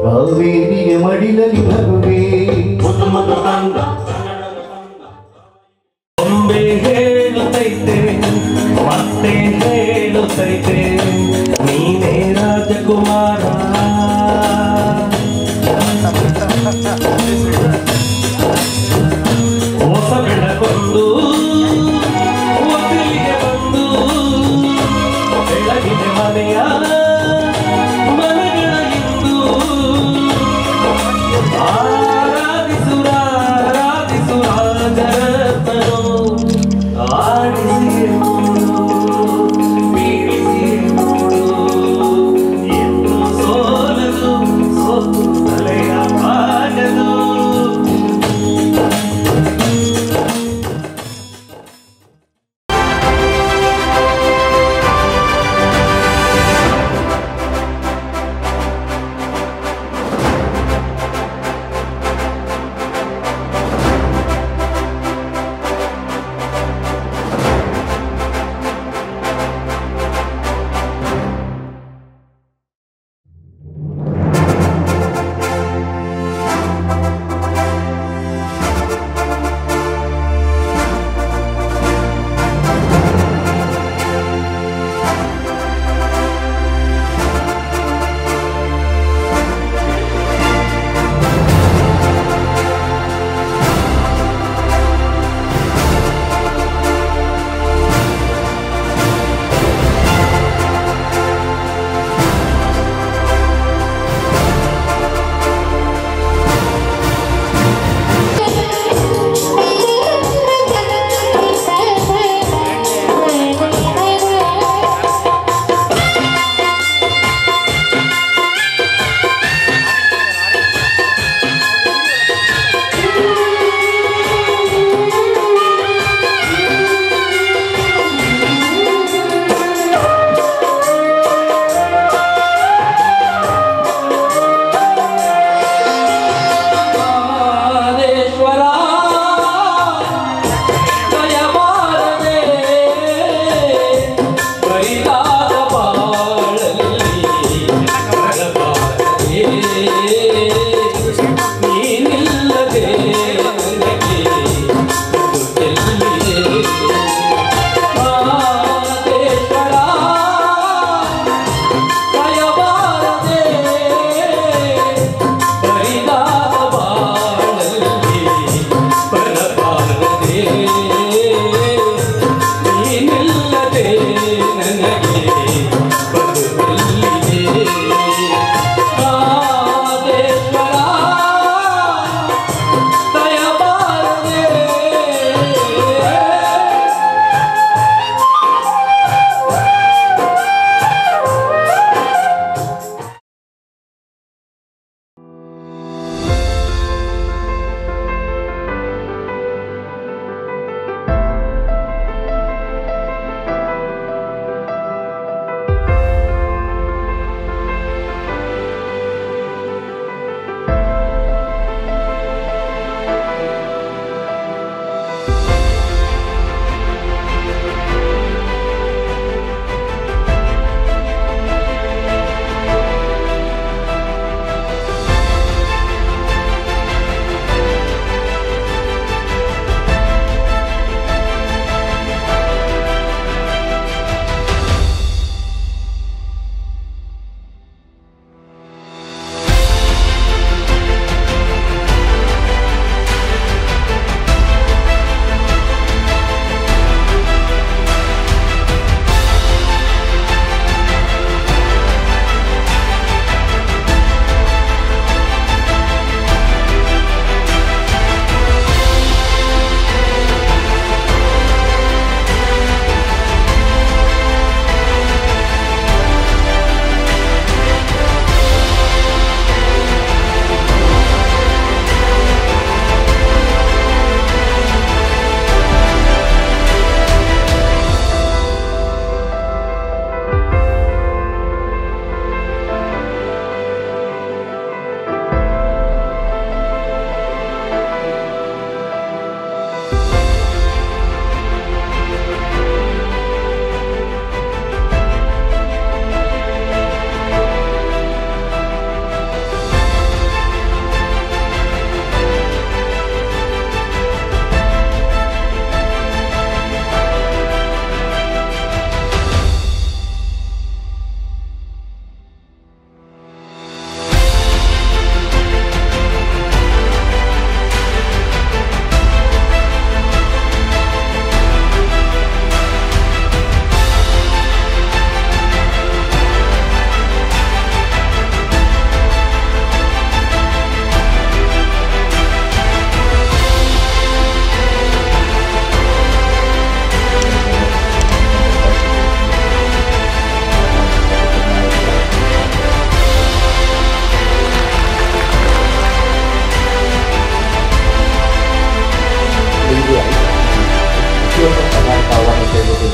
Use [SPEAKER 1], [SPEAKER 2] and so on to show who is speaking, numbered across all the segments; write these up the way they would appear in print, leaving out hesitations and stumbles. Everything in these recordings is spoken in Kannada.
[SPEAKER 1] ಕಾವೇರಿಯ ಮಡಿಲಲ್ಲಿ ನಗುವೆ
[SPEAKER 2] ಬೊಂಬೆ ಹೇಳುತ್ತೈತೆ ಮತ್ತೆ ಹೇಳುತ್ತೈತೆ ನೀನೇ ರಾಜಕುಮಾರ ಹೊಸ ಬೆಳಕೊಂದು ಒತ್ತಿಗೆ ಬಂದು ಬೆಳಗಿದೆ ಮನೆಯ ಮನೆಗಳ ಇಂದು ಆರಾಧಿಸುರ ರಾಜರತ್ನನು ಆಡಿಸಿ ಪೀಡಿಸಿ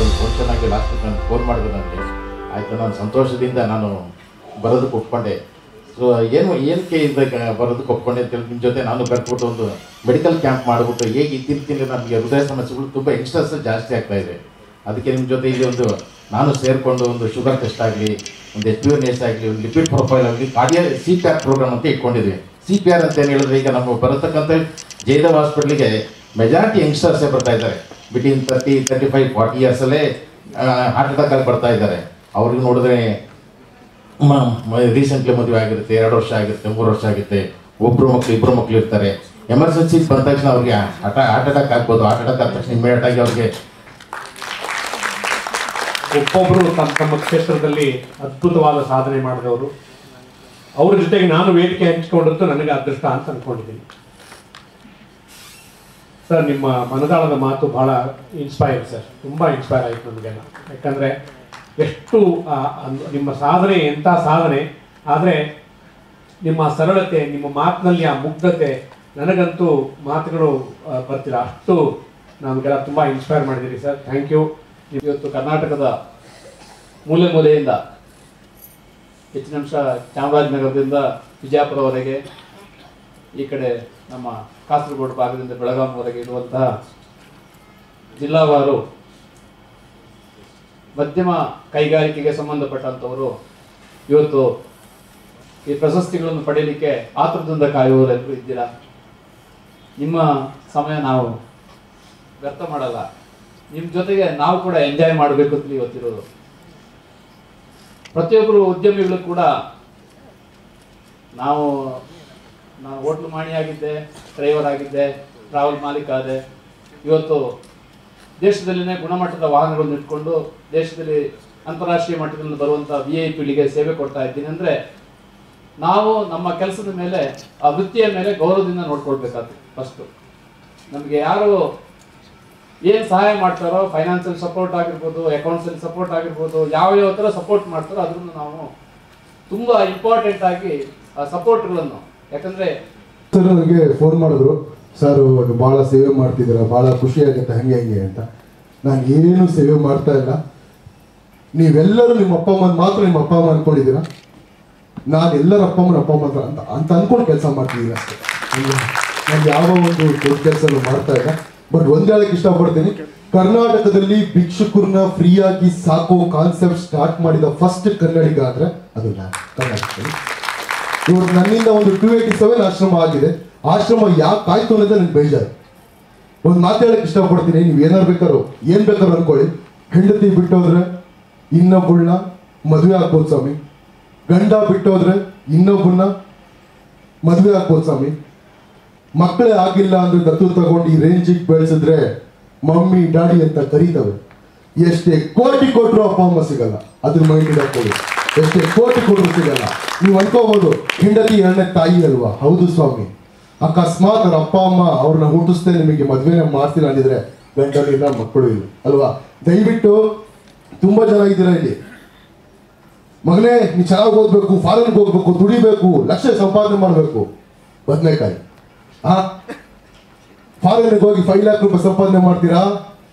[SPEAKER 3] ಒಂದು ಫಂಕ್ಷನ್ ಆಗಿ ಲಾಸ್ಟ್ ನಾನು ಫೋನ್ ಮಾಡಿದ್ರು ನನಗೆ. ಆಯಿತು, ನಾನು ಸಂತೋಷದಿಂದ ನಾನು ಬರೋದಕ್ಕೆ ಒಪ್ಕೊಂಡೆ. ಸೊ ಏನಕ್ಕೆ ಇದಕ್ಕೆ ಬರೋದಕ್ಕೆ ಒಪ್ಕೊಂಡೆ ಅಂತೇಳಿ ನಿಮ್ಮ ಜೊತೆ ನಾನು ಕರ್ಬಿಟ್ಟು ಒಂದು ಮೆಡಿಕಲ್ ಕ್ಯಾಂಪ್ ಮಾಡಿಬಿಟ್ಟು ಹೇಗೆ ಇತ್ತೀಚಿನ ನಮಗೆ ಹೃದಯ ಸಮಸ್ಯೆಗಳು ತುಂಬ ಯಂಗ್ಸ್ಟರ್ಸ್ ಜಾಸ್ತಿ ಆಗ್ತಾಯಿದೆ. ಅದಕ್ಕೆ ನಿಮ್ಮ ಜೊತೆ ಇಲ್ಲಿ ಒಂದು ನಾನು ಸೇರಿಕೊಂಡು ಒಂದು ಶುಗರ್ ಟೆಸ್ಟ್ ಆಗಲಿ, ಒಂದು HbA1c ಆಗಲಿ, ಒಂದು ಲಿಪಿಡ್ ಪ್ರೊಫೈಲ್ ಆಗಲಿ, ಕಾರ್ಡಿಯೋ CPR ಪ್ರೋಗ್ರಾಮ್ ಅಂತ ಇಟ್ಕೊಂಡಿದ್ವಿ. CPR ಅಂತ ಏನು ಹೇಳಿದ್ರೆ, ಈಗ ನಮ್ಮ ಬರತಕ್ಕಂಥ ಜಯದೇವ್ ಹಾಸ್ಪಿಟ್ಲಿಗೆ ಮೆಜಾರಿಟಿ ಯಂಗ್ಸ್ಟರ್ಸೇ ಬರ್ತಾ ಇದ್ದಾರೆ. ಬಿಟ್ವೀನ್ 30, 35, 40 ಇಯರ್ಸಲ್ಲೇ ಹಾರ್ಟ್ ಅಟ್ಯಾಕ್ ಆಗಿ ಬರ್ತಾ ಇದ್ದಾರೆ. ಅವ್ರಿಗೆ ನೋಡಿದ್ರೆ ರೀಸೆಂಟ್ಲಿ ಮದುವೆ ಆಗಿರುತ್ತೆ, 2 ವರ್ಷ ಆಗಿರುತ್ತೆ, 3 ವರ್ಷ ಆಗುತ್ತೆ, ಒಬ್ಬರು ಮಕ್ಕಳು 2 ಮಕ್ಕಳು ಇರ್ತಾರೆ. ಎಮರ್ಜೆನ್ಸಿ ಬಂದ ತಕ್ಷಣ ಅವ್ರಿಗೆ ಹಾರ್ಟ್ ಅಟ್ಯಾಕ್ ಆಗ್ಬೋದು. ಹಾರ್ಟ್ ಅಟ್ಯಾಕ್ ಆದ ತಕ್ಷಣ ಇಮ್ಮಿಡಿಯೇಟ್ ಆಗಿ ಅವ್ರಿಗೆ
[SPEAKER 4] ಒಬ್ಬೊಬ್ಬರು ತಮ್ಮ ಕ್ಷೇತ್ರದಲ್ಲಿ ಅದ್ಭುತವಾದ ಸಾಧನೆ ಮಾಡಿದವರು. ಅವ್ರ ಜೊತೆಗೆ ನಾನು ವೇದಿಕೆ ಹಂಚಿಕೊಂಡದ್ದು ನನಗೆ ಅದೃಷ್ಟ ಅಂತ ಅಂದ್ಕೊಂಡಿದ್ದೀನಿ. ಸರ್, ನಿಮ್ಮ ಮನದಾಳದ ಮಾತು ಬಹಳ ಇನ್ಸ್ಪೈರ್ ಸರ್, ತುಂಬ ಇನ್ಸ್ಪೈರ್ ಆಯಿತು ನಮಗೆಲ್ಲ. ಯಾಕಂದರೆ ಎಷ್ಟು ನಿಮ್ಮ ಸಾಧನೆ ಎಂಥ ಸಾಧನೆ, ಆದರೆ ನಿಮ್ಮ ಸರಳತೆ, ನಿಮ್ಮ ಮಾತಿನಲ್ಲಿ ಆ ಮುಗ್ಧತೆ, ನನಗಂತೂ ಮಾತುಗಳು ಬರ್ತಿಲ್ಲ, ಅಷ್ಟು ನಮಗೆಲ್ಲ ತುಂಬ ಇನ್ಸ್ಪೈರ್ ಮಾಡಿದ್ದೀರಿ ಸರ್. Thank you. ಇವತ್ತು ಕರ್ನಾಟಕದ ಮೂಲೆ ಮೂಲೆಯಿಂದ ಹೆಚ್ಚಿನ ಅಂಶ ಚಾಮರಾಜನಗರದಿಂದ ವಿಜಯಪುರವರೆಗೆ, ಈ ಕಡೆ ನಮ್ಮ ಕಾಸರಗೋಡು ಭಾಗದಿಂದ ಬೆಳಗಾವಿವರೆಗೆ ಇರುವಂತಹ ಜಿಲ್ಲಾವಾರು ಮಧ್ಯಮ ಕೈಗಾರಿಕೆಗೆ ಸಂಬಂಧಪಟ್ಟಂಥವರು ಇವತ್ತು ಈ ಪ್ರಶಸ್ತಿಗಳನ್ನು ಪಡೆಯಲಿಕ್ಕೆ ಆತುರದಿಂದ ಕಾಯುವವರೆಲ್ಲರೂ ಇದ್ದೀರಾ. ನಿಮ್ಮ ಸಮಯ ನಾವು ವ್ಯರ್ಥ ಮಾಡಲ್ಲ. ನಿಮ್ಮ ಜೊತೆಗೆ ನಾವು ಕೂಡ ಎಂಜಾಯ್ ಮಾಡಬೇಕು ಅಂತ ಇವತ್ತಿರೋದು. ಪ್ರತಿಯೊಬ್ಬರು ಉದ್ಯಮಿಗಳು ಕೂಡ ನಾನು ಹೋಟ್ಲು ಮಾಣಿ ಆಗಿದ್ದೆ, ಡ್ರೈವರ್ ಆಗಿದ್ದೆ, ಟ್ರಾವೆಲ್ ಮಾಲೀಕ ಆದೆ. ಇವತ್ತು ದೇಶದಲ್ಲಿನೇ ಗುಣಮಟ್ಟದ ವಾಹನಗಳನ್ನು ಇಟ್ಕೊಂಡು ದೇಶದಲ್ಲಿ ಅಂತಾರಾಷ್ಟ್ರೀಯ ಮಟ್ಟದಲ್ಲಿ ಬರುವಂಥ VIP ಸೇವೆ ಕೊಡ್ತಾ ಇದ್ದೀನಿ. ಅಂದರೆ ನಾವು ನಮ್ಮ ಕೆಲಸದ ಮೇಲೆ, ಆ ವೃತ್ತಿಯ ಮೇಲೆ ಗೌರವದಿಂದ ನೋಡ್ಕೊಳ್ಬೇಕಾಗ್ತದೆ. ಫಸ್ಟು ನಮಗೆ ಯಾರು ಏನು ಸಹಾಯ ಮಾಡ್ತಾರೋ, ಫೈನಾನ್ಷಿಯಲ್ ಸಪೋರ್ಟ್ ಆಗಿರ್ಬೋದು, ಅಕೌಂಟ್ಸಲ್ಲಿ ಸಪೋರ್ಟ್ ಆಗಿರ್ಬೋದು, ಯಾವ ಥರ ಸಪೋರ್ಟ್ ಮಾಡ್ತಾರೋ ಅದನ್ನು ನಾವು ತುಂಬ ಇಂಪಾರ್ಟೆಂಟ್ ಆಗಿ ಆ ಸಪೋರ್ಟ್ಗಳನ್ನು, ಯಾಕಂದರೆ
[SPEAKER 5] ಸರ್ ನನಗೆ ಫೋನ್ ಮಾಡಿದ್ರು, ಸರ್ ಭಾಳ ಸೇವೆ ಮಾಡ್ತಿದ್ದೀರಾ, ಭಾಳ ಖುಷಿ ಆಗುತ್ತೆ ಹಂಗೆ ಹಂಗೆ ಅಂತ. ನಾನು ಏನು ಸೇವೆ ಮಾಡ್ತಾ ಇಲ್ಲ, ನೀವೆಲ್ಲರೂ ನಿಮ್ಮ ಅಪ್ಪ ಅಮ್ಮನ ಮಾತ್ರ ನಿಮ್ಮ ಅಪ್ಪ ಅಮ್ಮ ಅಂದ್ಕೊಂಡಿದ್ದೀರಾ. ನಾನು ಎಲ್ಲರ ಅಪ್ಪ ಅಮ್ಮನ ಅಂತ ಅಂದ್ಕೊಂಡು ಕೆಲಸ ಮಾಡ್ತಿದ್ದೀನಿ ಅಷ್ಟೇ. ನಾನು ಯಾವ ಒಂದು ದೊಡ್ಡ ಕೆಲಸ ಮಾಡ್ತಾ ಇಲ್ಲ. ಬಟ್ ಒಂದು ಹೇಳಕ್ಕೆ ಇಷ್ಟಪಡ್ತೀನಿ, ಕರ್ನಾಟಕದಲ್ಲಿ ಭಿಕ್ಷುಕರನ್ನ ಫ್ರೀಯಾಗಿ ಸಾಕೋ ಕಾನ್ಸೆಪ್ಟ್ ಸ್ಟಾರ್ಟ್ ಮಾಡಿದ ಫಸ್ಟ್ ಕನ್ನಡಿಗ ಅಂದರೆ ಅದು ನಾನು ಕರ್ನಾಟಕದಲ್ಲಿ. ಇವತ್ತು ನನ್ನಿಂದ ಒಂದು 287 ಆಶ್ರಮ ಆಗಿದೆ. ಆಶ್ರಮ ಯಾಕೆ ಆಯ್ತು ಅನ್ನೋದೇ ನನಗೆ ಬೇಜಾರು. ಒಂದು ಮಾತು ಹೇಳಕ್ಕೆ ಇಷ್ಟಪಡ್ತೀನಿ, ನೀವು ಏನಾರು ಬೇಕಾದ್ರು ಏನು ಬೇಕಾದ್ರು ಅನ್ಕೊಳ್ಳಿ, ಹೆಂಡತಿ ಬಿಟ್ಟೋದ್ರೆ ಇನ್ನೊಬ್ಬಳನ್ನ ಮದುವೆ ಆಗ್ಬೋದು ಸ್ವಾಮಿ, ಗಂಡ ಬಿಟ್ಟೋದ್ರೆ ಇನ್ನೊಬ್ಬಳನ್ನ ಮದುವೆ ಆಗ್ಬೋದು ಸ್ವಾಮಿ, ಮಕ್ಕಳೇ ಆಗಿಲ್ಲ ಅಂದ್ರೆ ದತ್ತು ತಗೊಂಡು ಈ ರೇಂಜಿಗೆ ಬೆಳೆಸಿದ್ರೆ ಮಮ್ಮಿ ಡ್ಯಾಡಿ ಅಂತ ಕರೀತವೆ. ಎಷ್ಟೇ ಕೋಟಿ ಕೊಟ್ಟರು ಅಪ್ಪ ಅಮ್ಮ ಸಿಗಲ್ಲ, ಅದ್ರ ಮೈಂಡ್ ಹಾಕೊಳ್ಳಿ. ಎಷ್ಟೇ ಕೋಟಿ ಕೊಟ್ಟರು ಸಿಗಲ್ಲ. ನೀವು ಅನ್ಕೋಬಹುದು ಹೆಂಡತಿ 2ನೇ ತಾಯಿ ಅಲ್ವಾ? ಹೌದು ಸ್ವಾಮಿ. ಅಕಸ್ಮಾತ್ ಅವ್ರ ಅಪ್ಪ ಅಮ್ಮ ಅವ್ರನ್ನ ಹುಟ್ಟಿಸ್ತೇ ನಿಮಗೆ ಮದುವೆನೇ ಮಾಡ್ತಿಲ್ಲ ಅಂದಿದ್ರೆ ಗಂಡನೂ ಇಲ್ಲ, ಮಕ್ಕಳು ಇಲ್ಲ ಅಲ್ವಾ? ದಯವಿಟ್ಟು ತುಂಬಾ ಜನ ಇದ್ದೀರಾ ಇಲ್ಲಿ, ಮಗನೇ ನೀ ಚೆನ್ನಾಗಿ ಓದ್ಬೇಕು, ಫಾರಿನ್ಗೆ ಹೋಗ್ಬೇಕು, ದುಡಿಬೇಕು, ಲಕ್ಷ ಸಂಪಾದನೆ ಮಾಡಬೇಕು. ಬದನೆಕಾಯಿ ಫಾರಿನ್ಗೆ ಹೋಗಿ 5 ಲಕ್ಷ ರೂಪಾಯಿ ಸಂಪಾದನೆ ಮಾಡ್ತೀರಾ?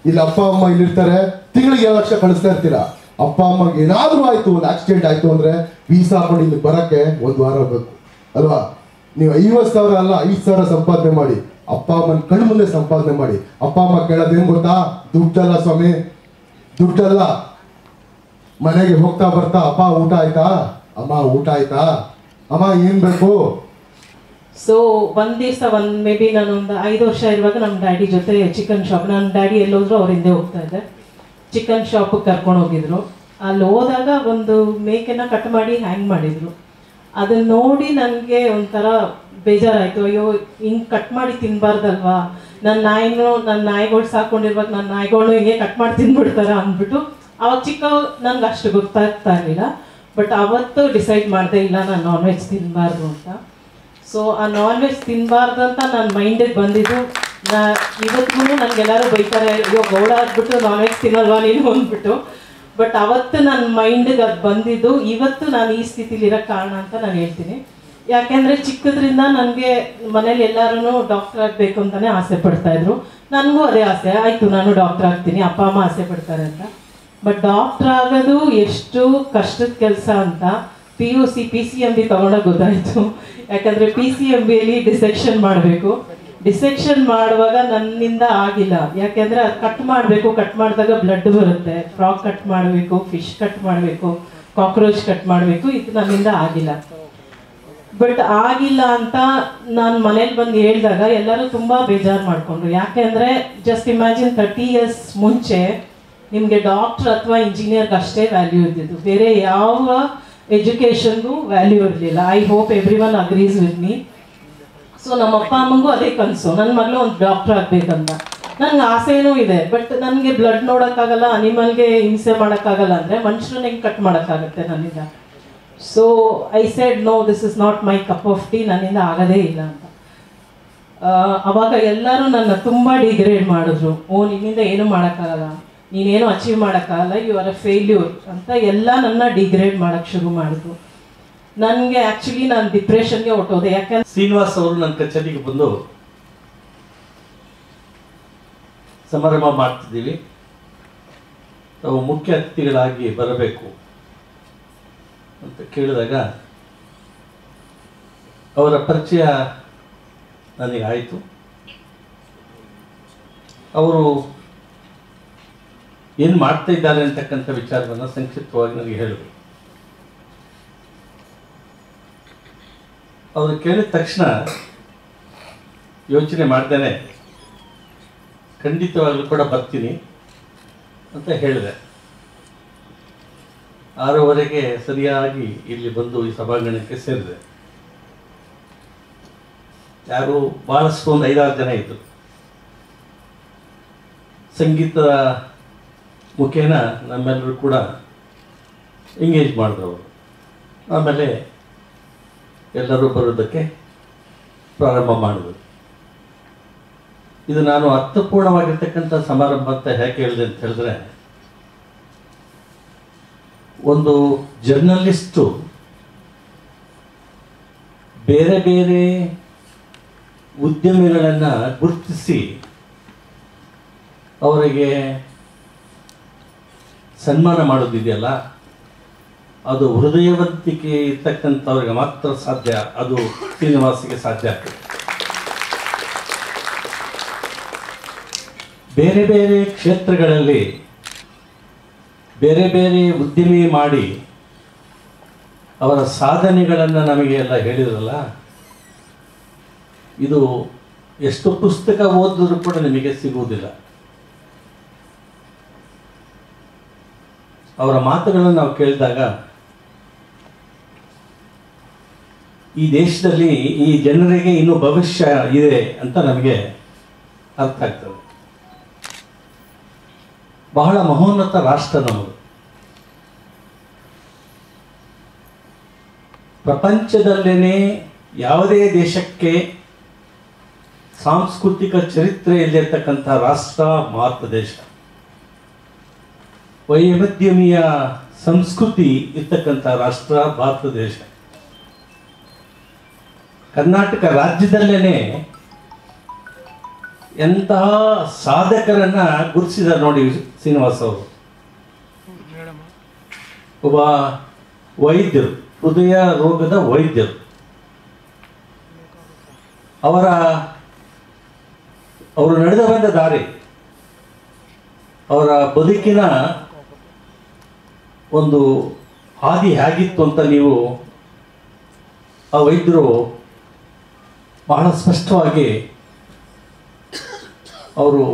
[SPEAKER 5] ಇಲ್ಲಿ ಅಪ್ಪ ಅಮ್ಮ ಇಲ್ಲಿರ್ತಾರೆ, ತಿಂಗಳಿಗೆ 7 ಲಕ್ಷ ಕಳಿಸ್ತಾ ಇರ್ತೀರಾ. ಅಪ್ಪ ಅಮ್ಮಗೆ ಏನಾದ್ರೂ ಆಯ್ತು, ಒಂದು ಆಕ್ಸಿಡೆಂಟ್ ಆಯ್ತು ಅಂದ್ರೆ ವೀಸಾ ಹಾಕೊಂಡು ಇಲ್ಲಿ ಬರಕ್ಕೆ 1 ವಾರ ಬೇಕು ಅಲ್ವಾ? ನೀವು 50,000 ಅಲ್ಲ 5,000 ಸಂಪಾದನೆ ಮಾಡಿ, ಅಪ್ಪ ಅಮ್ಮನ ಕಣ್ಣು ಮುಂದೆ ಸಂಪಾದನೆ ಮಾಡಿ. ಅಪ್ಪ ಅಮ್ಮ ಕೇಳೋದೇನು ಗೊತ್ತಾ? ದುಡ್ಡಲ್ಲ ಸ್ವಾಮಿ, ದುಡ್ಡಲ್ಲ. ಮನೆಗೆ ಹೋಗ್ತಾ ಬರ್ತಾ ಅಪ್ಪ ಊಟ ಆಯ್ತಾ, ಅಮ್ಮ ಊಟ ಆಯ್ತಾ, ಅಮ್ಮ ಏನ್ ಬೇಕು.
[SPEAKER 6] ಸೊ ಒಂದ್ ದಿವಸ ಮೇ ಬಿ ನಾನು ಒಂದು 5 ವರ್ಷ ಇರುವಾಗ ನಮ್ಮ ಡ್ಯಾಡಿ ಜೊತೆ ಚಿಕನ್ ಶಾಪ್, ನನ್ನ ಡ್ಯಾಡಿ ಎಲ್ಲೋದ್ರು ಅವ್ರ ಹಿಂದೆ ಹೋಗ್ತಾ ಇದ್ದೆ. ಚಿಕನ್ ಶಾಪಿಗೆ ಕರ್ಕೊಂಡು ಹೋಗಿದ್ರು. ಅಲ್ಲಿ ಹೋದಾಗ ಒಂದು ಮೇಕೆನ ಕಟ್ ಮಾಡಿ ಹ್ಯಾಂಗ್ ಮಾಡಿದ್ರು. ಅದನ್ನ ನೋಡಿ ನನಗೆ ಒಂಥರ ಬೇಜಾರಾಯಿತು. ಅಯ್ಯೋ ಹಿಂಗೆ ಕಟ್ ಮಾಡಿ ತಿನ್ನಬಾರ್ದಲ್ವಾ, ನನ್ನ ನಾಯಿಗಳು ಸಾಕೊಂಡಿರುವಾಗ ನನ್ನ ನಾಯಿಗಳು ಹಿಂಗೆ ಕಟ್ ಮಾಡಿ ತಿಂದ್ಬಿಡ್ತಾರ ಅಂದ್ಬಿಟ್ಟು ಅವಾಗ ನನಗೆ ಅಷ್ಟು ಗೊತ್ತಾಗ್ತಾ ಇರಲಿಲ್ಲ. ಬಟ್ ಅವತ್ತು ಡಿಸೈಡ್ ಮಾಡಿದೆ, ಇಲ್ಲ ನಾನು ನಾನ್ ವೆಜ್ ತಿನ್ನಬಾರ್ದು ಅಂತ. ಸೊ ಆ ನಾನ್ ವೆಜ್ ತಿನ್ನಬಾರ್ದು ಅಂತ ನನ್ನ ಮೈಂಡಿಗೆ ಬಂದಿದ್ದು. ಇವತ್ತಿಗೂ ನನಗೆಲ್ಲರೂ ಬೈತಾರೆ, ಅಯ್ಯೋ ಗೌಡ ಆಗ್ಬಿಟ್ಟು ನಾನ್ ವೆಜ್ ತಿನ್ನಲ್ವಾ ನೀನು ಅಂದ್ಬಿಟ್ಟು. ಬಟ್ ಅವತ್ತು ನನ್ನ ಮೈಂಡಿಗೆ ಅದು ಬಂದಿದ್ದು. ಇವತ್ತು ನಾನು ಈ ಸ್ಥಿತಿಲಿರೋ ಕಾರಣ ಅಂತ ನಾನು ಹೇಳ್ತೀನಿ. ಯಾಕೆಂದರೆ ಚಿಕ್ಕದ್ರಿಂದ ನನಗೆ ಮನೇಲಿ ಎಲ್ಲರೂ ಡಾಕ್ಟರ್ ಆಗಬೇಕು ಅಂತಲೇ ಆಸೆ ಪಡ್ತಾಯಿದ್ರು. ನನಗೂ ಅದೇ ಆಸೆ, ಆಯಿತು ನಾನು ಡಾಕ್ಟರ್ ಆಗ್ತೀನಿ, ಅಪ್ಪ ಅಮ್ಮ ಆಸೆ ಪಡ್ತಾರೆ ಅಂತ. ಬಟ್ ಡಾಕ್ಟರ್ ಆಗೋದು ಎಷ್ಟು ಕಷ್ಟದ ಕೆಲಸ ಅಂತ PUC PCMB ತೊಗೊಂಡಾಗ ಗೊತ್ತಾಯಿತು. ಯಾಕಂದರೆ PCMBಯಲ್ಲಿ ಡಿಸೆಕ್ಷನ್ ಮಾಡಬೇಕು. ಡಿಸೆಕ್ಷನ್ ಮಾಡುವಾಗ ನನ್ನಿಂದ ಆಗಿಲ್ಲ, ಯಾಕೆಂದರೆ ಅದು ಕಟ್ ಮಾಡಬೇಕು, ಕಟ್ ಮಾಡಿದಾಗ ಬ್ಲಡ್ ಬರುತ್ತೆ. ಫ್ರಾಗ್ ಕಟ್ ಮಾಡಬೇಕು, ಫಿಶ್ ಕಟ್ ಮಾಡಬೇಕು, ಕಾಕ್ರೋಚ್ ಕಟ್ ಮಾಡಬೇಕು, ಇದು ನನ್ನಿಂದ ಆಗಿಲ್ಲ. ಬಟ್ ಆಗಿಲ್ಲ ಅಂತ ನಾನು ಮನೇಲಿ ಬಂದು ಹೇಳಿದಾಗ ಎಲ್ಲರೂ ತುಂಬ ಬೇಜಾರು ಮಾಡಿಕೊಂಡ್ರು. ಯಾಕೆಂದರೆ ಜಸ್ಟ್ ಇಮ್ಯಾಜಿನ್ 30 years ಮುಂಚೆ ನಿಮಗೆ ಡಾಕ್ಟ್ರ್ ಅಥವಾ ಇಂಜಿನಿಯರ್ಗೆ ಅಷ್ಟೇ ವ್ಯಾಲ್ಯೂ ಇದ್ದಿದ್ದು, ಬೇರೆ ಯಾವ ಎಜುಕೇಷನ್ಗೂ ವ್ಯಾಲ್ಯೂ ಇರಲಿಲ್ಲ. I hope every one agrees with me. So ನಮ್ಮ ಅಪ್ಪ ಅಮ್ಮಂಗೂ ಅದೇ ಕನಸು, ನನ್ನ ಮಗಳು ಒಂದು ಡಾಕ್ಟ್ರ್ ಆಗಬೇಕಂತ. ನನಗೆ ಆಸೆನೂ ಇದೆ, ಬಟ್ ನನಗೆ ಬ್ಲಡ್ ನೋಡೋಕ್ಕಾಗಲ್ಲ, ಅನಿಮಲ್ಗೆ ಹಿಂಸೆ ಮಾಡೋಕ್ಕಾಗಲ್ಲ ಅಂದರೆ ಮನುಷ್ಯರನ್ನ ಹೆಂಗೆ ಕಟ್ ಮಾಡೋಕ್ಕಾಗತ್ತೆ ನನ್ನಿಂದ. So I said no, this is not my cup of tea, ನನ್ನಿಂದ ಆಗೋದೇ ಇಲ್ಲ ಅಂತ. ಅವಾಗ ಎಲ್ಲರೂ ನನ್ನ ತುಂಬ ಡಿಗ್ರೇಡ್ ಮಾಡಿದ್ರು. ನಿನ್ನಿಂದ ಏನೂ ಮಾಡೋಕ್ಕಾಗಲ್ಲ, ನೀನೇನು ಅಚೀವ್ ಮಾಡೋಕ್ಕಾಗಲ್ಲ, ಯು ಆರ್ ಅ ಫೇಲ್ಯೂರ್ ಅಂತ ಎಲ್ಲ ನನ್ನ ಡಿಗ್ರೇಡ್ ಮಾಡೋಕ್ಕೆ ಶುರು ಮಾಡಿದ್ರು. ನನಗೆ ಆ್ಯಕ್ಚುಲಿ ನಾನು ಡಿಪ್ರೆಷನ್ಗೆ ಹೊಟ್ಟೋದೆ. ಯಾಕಂದ್ರೆ
[SPEAKER 2] ಶ್ರೀನಿವಾಸ್ ಅವರು ನನ್ನ ಕಚೇರಿಗೆ ಬಂದು ಸಮಾರಂಭ ಮಾಡ್ತಿದ್ದೀವಿ, ತಾವು ಮುಖ್ಯ ಅತಿಥಿಗಳಾಗಿ ಬರಬೇಕು ಅಂತ ಕೇಳಿದಾಗ ಅವರ ಪರಿಚಯ ನನಗೆ ಆಯಿತು. ಅವರು ಏನು ಮಾಡ್ತಾ ಇದ್ದಾರೆ ಅಂತಕ್ಕಂಥ ವಿಚಾರವನ್ನು ಸಂಕ್ಷಿಪ್ತವಾಗಿ ನನಗೆ ಹೇಳಿದರು. ಅವರು ಕೇಳಿದ ತಕ್ಷಣ ಯೋಚನೆ ಮಾಡ್ದೇನೆ ಖಂಡಿತವಾಗಲೂ ಕೂಡ ಬರ್ತೀನಿ ಅಂತ ಹೇಳಿದೆ. 6:15 ಸರಿಯಾಗಿ ಇಲ್ಲಿ ಬಂದು ಈ ಸಭಾಂಗಣಕ್ಕೆ ಸೇರಿದೆ. ಯಾರು ಭಾಳಷ್ಟು ಒಂದು 5-6 ಜನ ಇದ್ದರು. ಸಂಗೀತದ ಮುಖೇನ ನಮ್ಮೆಲ್ಲರೂ ಕೂಡ ಎಂಗೇಜ್ ಮಾಡಿದ್ರು ಅವರು. ಆಮೇಲೆ ಎಲ್ಲರೂ ಬರೋದಕ್ಕೆ ಪ್ರಾರಂಭ ಮಾಡಿದ್ರು. ಇದು ನಾನು ಅರ್ಥಪೂರ್ಣವಾಗಿರ್ತಕ್ಕಂಥ ಸಮಾರಂಭ ಅಂತ ಯಾಕೆ ಹೇಳಿದೆ ಅಂತ ಹೇಳಿದ್ರೆ, ಒಂದು ಜರ್ನಲಿಸ್ಟು ಬೇರೆ ಬೇರೆ ಉದ್ಯಮಿಗಳನ್ನು ಗುರುತಿಸಿ ಅವರಿಗೆ ಸನ್ಮಾನ ಮಾಡೋದಿದೆಯಲ್ಲ, ಅದು ಹೃದಯವಂತಿಕೆ ಇರ್ತಕ್ಕಂಥವ್ರಿಗೆ ಮಾತ್ರ ಸಾಧ್ಯ. ಅದು ಶ್ರೀನಿವಾಸಿಗೆ ಸಾಧ್ಯ ಆಗ್ತದೆ. ಬೇರೆ ಬೇರೆ ಕ್ಷೇತ್ರಗಳಲ್ಲಿ ಬೇರೆ ಬೇರೆ ಉದ್ಯಮಿ ಮಾಡಿ ಅವರ ಸಾಧನೆಗಳನ್ನು ನಮಗೆ ಎಲ್ಲ ಹೇಳಿದ್ರಲ್ಲ, ಇದು ಎಷ್ಟು ಪುಸ್ತಕ ಓದಿದ್ರೂ ಕೂಡ ನಿಮಗೆ ಸಿಗುವುದಿಲ್ಲ. ಅವರ ಮಾತುಗಳನ್ನು ನಾವು ಕೇಳಿದಾಗ ಈ ದೇಶದಲ್ಲಿ ಈ ಜನರಿಗೆ ಇನ್ನೂ ಭವಿಷ್ಯ ಇದೆ ಅಂತ ನಮಗೆ ಅರ್ಥ ಆಗ್ತದೆ. ಬಹಳ ಮಹೋನ್ನತ ರಾಷ್ಟ್ರ ನಮ್ಮದು. ಪ್ರಪಂಚದಲ್ಲೇನೆ ಯಾವುದೇ ದೇಶಕ್ಕೆ ಸಾಂಸ್ಕೃತಿಕ ಚರಿತ್ರೆಯಲ್ಲಿರ್ತಕ್ಕಂಥ ರಾಷ್ಟ್ರ ಭಾರತ ದೇಶ. ವೈವಿಧ್ಯಮೀಯ ಸಂಸ್ಕೃತಿ ಇರ್ತಕ್ಕಂಥ ರಾಷ್ಟ್ರ ಭಾರತ ದೇಶ. ಕರ್ನಾಟಕ ರಾಜ್ಯದಲ್ಲೇನೆ ಎಂತಹ ಸಾಧಕರನ್ನ ಗುರುತಿಸಿದ್ದಾರೆ ನೋಡಿ ಶ್ರೀನಿವಾಸ್ ಅವರು. ಒಬ್ಬ ವೈದ್ಯರು, ಹೃದಯ ರೋಗದ ವೈದ್ಯರು. ಅವರು ನಡೆದು ಬಂದ ದಾರಿ, ಅವರ ಬದುಕಿನ ಒಂದು ಹಾದಿ ಹೇಗಿತ್ತು ಅಂತ ನೀವು ಆ ವೈದ್ಯರು ಬಹಳ ಸ್ಪಷ್ಟವಾಗಿ ಅವರು